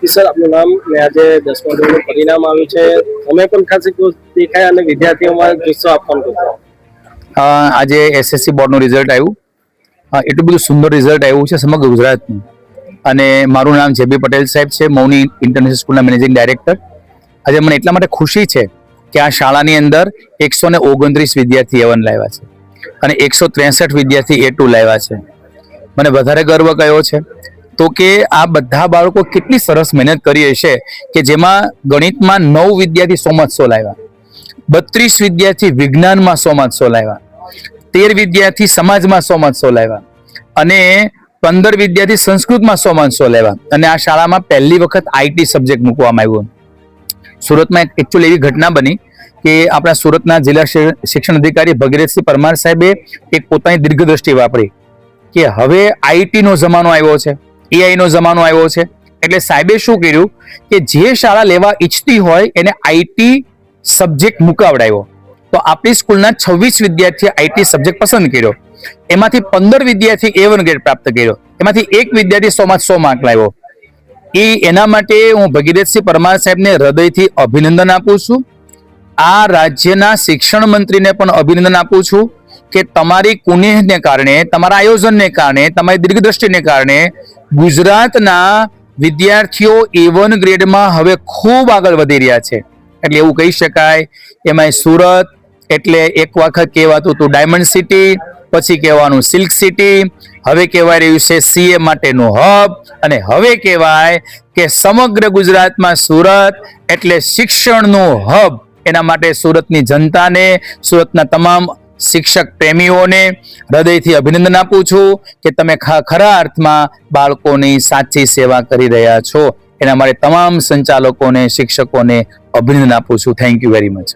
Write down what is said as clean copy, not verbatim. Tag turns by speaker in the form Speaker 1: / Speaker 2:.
Speaker 1: જી sir, આપનું નામ ને આજે 10મા ધોરણનું પરિણામ આવ્યું છે, અમે પણ ખાસ ખુશ દેખાય અને વિદ્યાર્થીઓમાં જુસ્સો આપવાનું કરતો.
Speaker 2: આજે એસએસસી બોર્ડનું રિઝલ્ટ આવ્યું. એટલું બધું સુંદર રિઝલ્ટ આવ્યું છે સમગ્ર ગુજરાતનું. અને મારું નામ જેબી પટેલ સાહેબ છે, મૌની ઇન્ટરનેશનલ સ્કૂલના મેનેજિંગ ડાયરેક્ટર. આજે મને એટલા માટે ખુશી છે કે આ શાળાની અંદર 129 વિદ્યાર્થી A1 લાવ્યા છે અને 163 વિદ્યાર્થી A2 લાવ્યા છે. મને વધારે ગર્વ કયો છે તો કે આ બધા બાળકો કેટલી સરસ મહેનત કરી હશે કે જેમાં ગણિતમાં 9 વિદ્યાર્થી 100 લાવ્યા, 32 વિદ્યાર્થી વિજ્ઞાનમાં 100 લાવ્યા, 13 વિદ્યાર્થી સમાજમાં 100 લાવ્યા અને 15 વિદ્યાર્થી સંસ્કૃતમાં 100 લાવ્યા. અને આ શાળામાં પહેલી વખત IT સબ્જેક્ટ મૂકવામાં આવ્યો. સુરતમાં એકચ્યુઅલી એવી ઘટના બની કે આપણા સુરતના જિલ્લા શિક્ષણ અધિકારી ભગીરથસિંહ પરમાર સાહેબે એક પોતાની દીર્ઘદ્રષ્ટિ વાપરી કે હવે IT નો જમાનો આવ્યો છે, AI નો જમાનો આવ્યો છે. એટલે સાહેબે શું કર્યું કે જે શાળા લેવા ઈચ્છતી હોય એને IT સબ્જેક્ટ મુકાવડાવ્યો. તો આપણી સ્કૂલના 26 વિદ્યાર્થીઓ IT સબ્જેક્ટ પસંદ કર્યો. એમાંથી 15 વિદ્યાર્થી A1 ગ્રેડ પ્રાપ્ત કર્યો. એમાંથી એક વિદ્યાર્થી 100 માર્ક લાવ્યો. એના માટે હું ભગીરથસિંહ પરમાર સાહેબને હૃદયથી અભિનંદન આપું છું. આ રાજ્યના શિક્ષણ મંત્રીને પણ અભિનંદન આપું છું કે તમારી કુનેહને કારણે, તમારા આયોજનને કારણે, તમારી દીર્ઘદ્રષ્ટિને કારણે ગુજરાતના વિદ્યાર્થીઓ A1 ગ્રેડમાં હવે ખૂબ આગળ વધી રહ્યા છે. એટલે એવું કહી શકાય. એમાં સુરત એટલે એક વખત કહેવાતું હતું ડાયમંડ સિટી, પછી કહેવાનું સિલ્ક સિટી, હવે કહેવાય રહ્યું છે CA માટેનું હબ, અને હવે કહેવાય કે સમગ્ર ગુજરાતમાં સુરત એટલે શિક્ષણનું હબ. એના માટે સુરતની જનતાને, સુરતના તમામ શિક્ષક પ્રેમીઓને હૃદયથી અભિનંદન આપું છું કે તમે ખરા અર્થમાં બાળકોની સાચી સેવા કરી રહ્યા છો. એના માટે તમામ સંચાલકોને, શિક્ષકોને અભિનંદન આપું છું. Thank you very much.